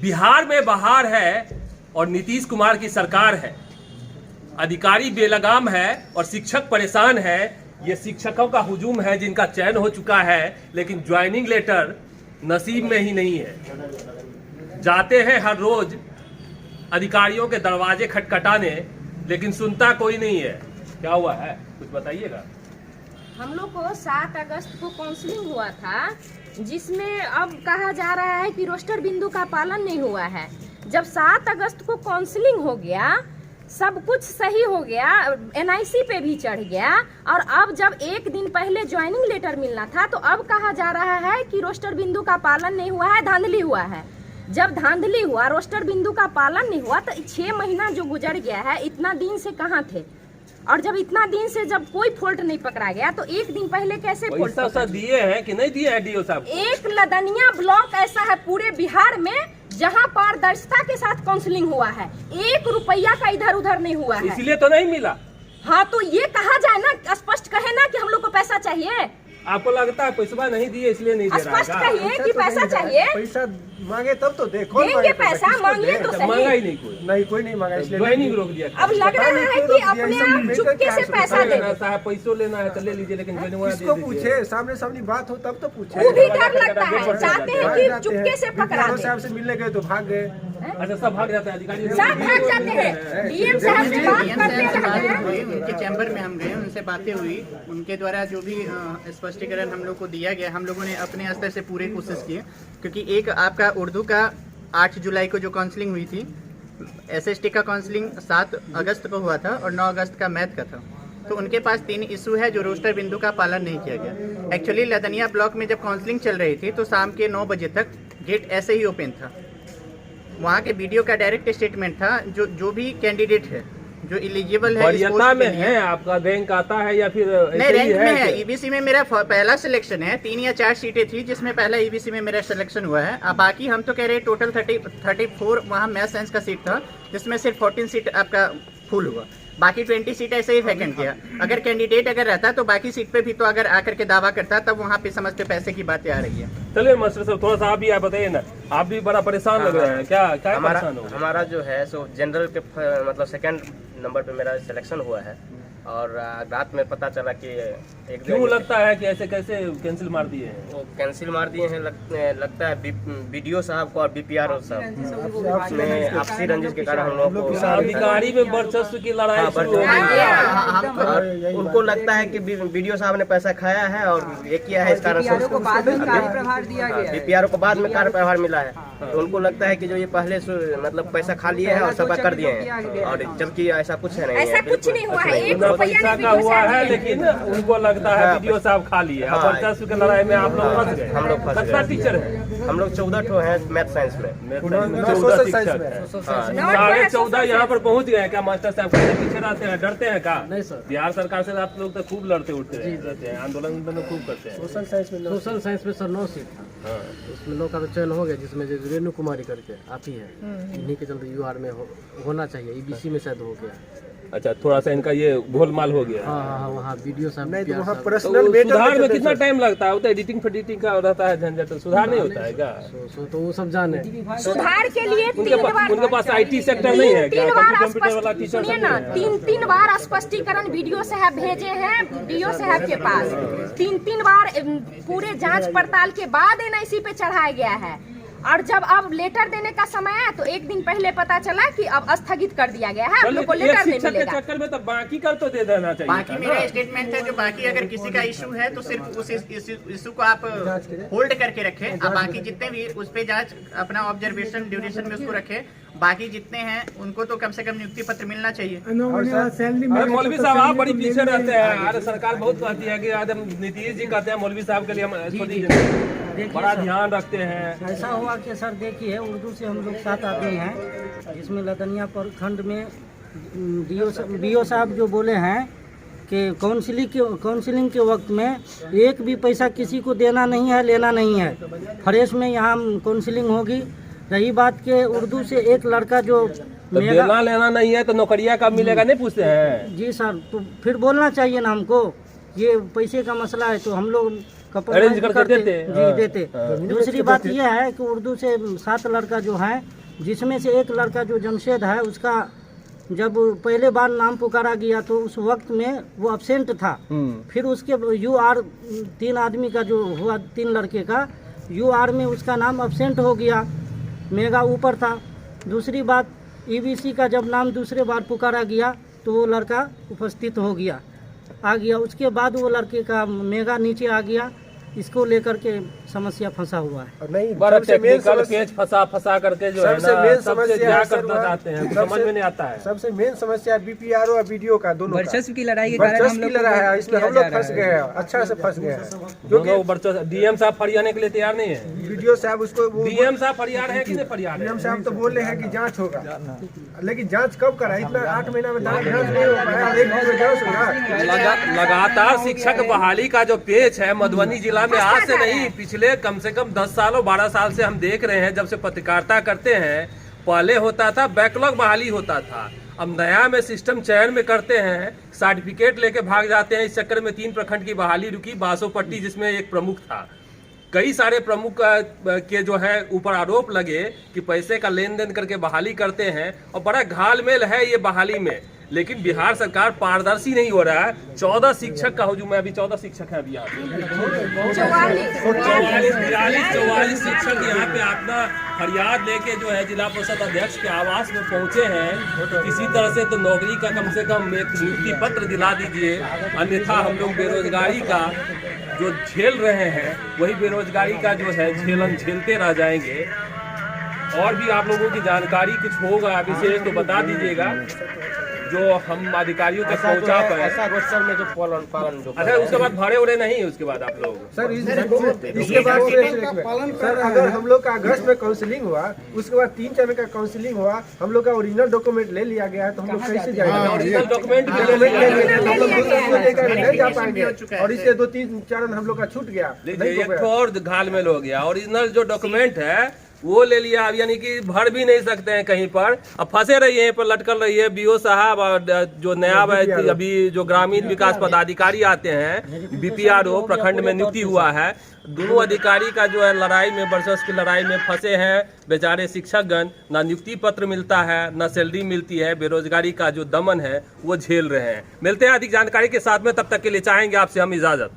बिहार में बहार है और नीतीश कुमार की सरकार है। अधिकारी बेलगाम है और शिक्षक परेशान है। ये शिक्षकों का हुजूम है जिनका चयन हो चुका है, लेकिन ज्वाइनिंग लेटर नसीब में ही नहीं है। जाते हैं हर रोज अधिकारियों के दरवाजे खटखटाने, लेकिन सुनता कोई नहीं है। क्या हुआ है, कुछ बताइएगा। हम लोग को 7 अगस्त को काउंसलिंग हुआ था, जिसमें अब कहा जा रहा है कि रोस्टर बिंदु का पालन नहीं हुआ है। जब 7 अगस्त को काउंसलिंग हो गया, सब कुछ सही हो गया, NIC पे भी चढ़ गया, और अब जब एक दिन पहले ज्वाइनिंग लेटर मिलना था तो अब कहा जा रहा है कि रोस्टर बिंदु का पालन नहीं हुआ है, धांधली हुआ है। जब धांधली हुआ, रोस्टर बिंदु का पालन नहीं हुआ, तो 6 महीना जो गुजर गया है, इतना दिन से कहाँ थे? और जब इतना दिन से जब कोई फॉल्ट नहीं पकड़ा गया, तो एक दिन पहले कैसे पैसा दिए हैं कि नहीं दिए हैं DO साहब? एक लदनिया ब्लॉक ऐसा है पूरे बिहार में जहां पारदर्शिता के साथ काउंसलिंग हुआ है, 1 रुपया का इधर उधर नहीं हुआ है। इसलिए तो नहीं मिला। हाँ, तो ये कहा जाए ना, स्पष्ट कहे ना कि हम लोग को पैसा चाहिए। आपको लगता है पैसा नहीं दिए इसलिए नहीं दे रहा है? स्पष्ट कहिए कि पैसा चाहिए। पैसा मांगे तब तो देखो, देंगे पैसा, मांगिए तो सही। मांगा ही नहीं कोई नहीं मांगा, इसलिए ज्वाइनिंग रोक दिया। अब लग रहा है कि अपने आप चुपके से पैसा दे दे। साहब पैसों लेना है तो ले लीजिए, लेकिन किसको पूछे, सामने सामने बात हो तब तो पूछे। वो भी डर लगता है, चाहते हैं कि चुपके से पकड़ा दे। साहब से मिलने गए तो भाग गए। अच्छा, सब भाग जाते हैं अधिकारी, सब भाग जाते हैं। DM साहब से बात करते हैं, उनके चैम्बर में हम गए, उनसे बातें हुई, उनके द्वारा जो भी स्पष्टीकरण हम लोग को दिया गया, हम लोगों ने अपने स्तर से पूरी कोशिश की। क्योंकि एक आपका उर्दू का 8 जुलाई को जो काउंसलिंग हुई थी, SST का काउंसलिंग 7 अगस्त को हुआ था और 9 अगस्त का मैथ का था। तो उनके पास 3 इशू है जो रोस्टर बिंदु का पालन नहीं किया गया। एक्चुअली लदनिया ब्लॉक में जब काउंसलिंग चल रही थी तो शाम के 9 बजे तक गेट ऐसे ही ओपन था। वहाँ के BDO का डायरेक्ट स्टेटमेंट था, जो भी कैंडिडेट है जो एलिजिबल है, वरीयता में है, आपका रैंक आता है या फिर नहीं? रैंक में है। EBC में मेरा पहला सिलेक्शन है, 3 या 4 सीटें थी जिसमें पहला EBC में मेरा सिलेक्शन हुआ है। अब बाकी हम तो कह रहे हैं टोटल 34 वहाँ मैथ साइंस का सीट था, जिसमें सिर्फ 14 सीट आपका फुल हुआ, बाकी 20 सीट ऐसे ही वैकेंट किया। अगर कैंडिडेट अगर रहता तो बाकी सीट पे भी तो अगर आकर के दावा करता, तब वहाँ पे समझते पैसे की बातें आ रही है। चलिए मास्टर साहब, थोड़ा सा आप भी बताइए ना, आप भी बड़ा परेशान लग रहे हैं। क्या हमारा जो है सो जनरल के मतलब 2nd नंबर पे मेरा सिलेक्शन हुआ है, और रात में पता चला कि एक क्यों लगता है कि ऐसे कैसे कैंसिल मार दिए हैं? वो कैंसिल मार दिए हैं, लगता है BDO साहब को और BPRO साहब में आपसी रंजिश के कारण हम लोग को अधिकारी में वर्चस्व की लड़ाई शुरू हो गई है। उनको लगता है कि BDO साहब ने पैसा खाया है और ये किया है, इस कारण से BPRO को बाद में कार्य प्रभार मिला है। तो उनको लगता है कि जो ये पहले मतलब पैसा खा लिए हैं और सफा कर दिए हैं, और जबकि ऐसा कुछ है नहीं। ऐसा कुछ नहीं हुआ है, 1 रुपया पैसा का हुआ है, लेकिन उनको लगता है BDO साहब खा लिए। अब वर्चस्व की लड़ाई में आप लोग फंस गए। हम लोग फंस कितना गए। टीचर है? हम लोग 14 ठो हैं मैथ साइंस में। 14 शिक्षक है। 14.5 यहाँ पर पहुँच गए। क्या मास्टर साहब कैसे पीछे रहते हैं, डरते हैं का? नहीं सर, बिहार सरकार से आप लोग तो खूब लड़ते उठते हैं, आंदोलन खूब करते हैं। सोशल साइंस में सर 9 सीट था, उसमें 9 का तो चयन हो गया, जिसमें रेणु कुमारी करके आप ही है, इन्हीं के चलते UR में होना चाहिए, EBC में शायद हो गया। अच्छा, थोड़ा सा इनका ये गोलमाल हो गया। हाँ, वहाँ BDO साहब नहीं, तो वहाँ पर्सनल सुधार में कितना टाइम लगता है? वो तो एडिटिंग फेडिटिंग का रहता है झंझट, सुधार नहीं होता है क्या? तो वो सब जाने सुधार के लिए उनके पास IT सेक्टर नहीं है क्या? कंप्यूटर वाला टीचर सुनिए ना, 3 बार स्पष्टीकरण BDO साहब भेजे हैं DO साहब के पास। 3 बार पूरे जांच पड़ताल के बाद NIC पे चढ़ाया गया है, और जब अब लेटर देने का समय है तो एक दिन पहले पता चला कि अब स्थगित कर दिया गया है, आप लोग को लेटर नहीं मिलेगा। चक्कर में तो बाकी कर तो दे देना चाहिए। बाकी मेरा स्टेटमेंट है, जो बाकी अगर किसी का इशू है तो सिर्फ उस इशू को आप होल्ड करके रखें, और बाकी जितने भी उस पे जांच अपना ऑब्जर्वेशन ड्यूरेशन में उसको रखें। बाकी जितने हैं उनको तो कम से कम नियुक्ति पत्र मिलना चाहिए। मौलवी साहब आप बड़ी पीछे रहते हैं। अरे सरकार बहुत कहती है कि आज हम नीतीश जी कहते हैं मौलवी साहब के लिए हम बड़ा ध्यान रखते हैं। ऐसा हुआ कि सर देखिए, उर्दू से हम लोग 7 आदमी हैं, जिसमें लदनिया प्रखंड में DO साहब जो बोले हैं कि काउंसलिंग के वक्त में एक भी पैसा किसी को देना नहीं है, लेना नहीं है। फ्रेश में यहाँ काउंसलिंग होगी। रही बात के उर्दू से एक लड़का जो तो देना लेना नहीं है तो नौकरियाँ कब मिलेगा नहीं पूछते हैं? जी सर, तो फिर बोलना चाहिए ना हमको, ये पैसे का मसला है। तो हम लोग Arrange करके देते हैं। जी हाँ। देते। दूसरी बात यह है कि उर्दू से 7 लड़का जो है, जिसमें से एक लड़का जो जमशेद है, उसका जब पहले बार नाम पुकारा गया तो उस वक्त में वो अब्सेंट था। फिर उसके UR 3 आदमी का जो हुआ, 3 लड़के का UR में उसका नाम अब्सेंट हो गया, मेगा ऊपर था। दूसरी बात, EBC का जब नाम दूसरे बार पुकारा गया तो वो लड़का उपस्थित हो गया, आ गया। उसके बाद वो लड़के का मेगा नीचे आ गया। इसको लेकर के समस्या फंसा हुआ है। नहीं, बड़ा सबसे मेन टेक्निकल पेज फंसा करके जो है सबसे ना, मेन सबसे समस्या क्या है करना सर, चाहते हैं, सबसे- समझ में नहीं आता है। सबसे मेन समस्या BPRO और BDO का, दोनों का वर्चस्व की लड़ाई के कारण हम वर्चस्व लोग की लड़ाई है। इसमें हम लोग फंस गए हैं, अच्छा से फंस गए हैं। क्योंकि DM साहब फरियाने के लिए तैयार नहीं है। BDO साहब उसको DM साहब फरियाद है कि नहीं फरियाद है? DM साहब तो बोल रहे हैं कि जांच होगा, लेकिन जांच कब करा? इतना 8 महीना में जांच नहीं हो पाया, और 1 दिन में जांच होगा। लगातार शिक्षक बहाली का जो पेज है मधुबनी जिला में आज से नहीं, पिछले कम से कम 10 सालों 12 साल से हम देख रहे हैं। जब से पत्रकारिता करते हैं, पहले होता था बैकलॉग बहाली होता था, अब नया में सिस्टम चयन में करते हैं, सर्टिफिकेट लेके भाग जाते हैं। इस चक्कर में 3 प्रखंड की बहाली रुकी, बासोपट्टी जिसमें एक प्रमुख था। कई सारे प्रमुख के जो है ऊपर आरोप लगे कि पैसे का लेन देन करके बहाली करते हैं, और बड़ा घालमेल है ये बहाली में। लेकिन बिहार सरकार पारदर्शी नहीं हो रहा है। 14 शिक्षक का हुजूम है, अभी 14 शिक्षक है अभी यहाँ पे, 44 शिक्षक यहाँ पे अपना फरियाद लेके जो है जिला परिषद अध्यक्ष के आवास में पहुंचे हैं। तो किसी तरह से तो नौकरी का कम से कम एक नियुक्ति पत्र दिला दीजिए, अन्यथा हम लोग बेरोजगारी का जो झेल रहे हैं वही बेरोजगारी का जो है झेलन झेलते रह जाएंगे। और भी आप लोगों की जानकारी कुछ होगा विशेष तो बता दीजिएगा, जो हम अधिकारियों तक पहुंचा पाए। ऐसा रोस्टर में जो पालन जो अच्छा, उसके बाद भरे उड़े नहीं है उसके बाद आप लोग? सर इसके बाद सर, अगर हम लोग का अगस्त में काउंसलिंग हुआ, उसके बाद 3 चरण का काउंसलिंग हुआ, हम लोग का ओरिजिनल डॉक्यूमेंट ले लिया गया है, तो हम लोग कैसे जाएंगे? ओरिजिनल डॉक्यूमेंट नहीं जा पाएंगे, और इससे 2-3 चरण हम लोग का छूट गया। एक और घालमेल हो गया। ओरिजिनल जो डॉक्यूमेंट है वो ले लिया, अब यानी कि भर भी नहीं सकते हैं कहीं पर, अब फंसे रहिए यहीं पर लटकल रहिए। BO साहब और जो नया अभी जो ग्रामीण विकास पदाधिकारी आते हैं, BPRO प्रखंड में नियुक्ति हुआ है, दोनों अधिकारी का जो है लड़ाई में, वर्चस्व की लड़ाई में फंसे हैं बेचारे शिक्षकगण। ना नियुक्ति पत्र मिलता है, ना सैलरी मिलती है, बेरोजगारी का जो दमन है वो झेल रहे हैं। मिलते हैं अधिक जानकारी के साथ में, तब तक के लिए चाहेंगे आपसे हम इजाजत।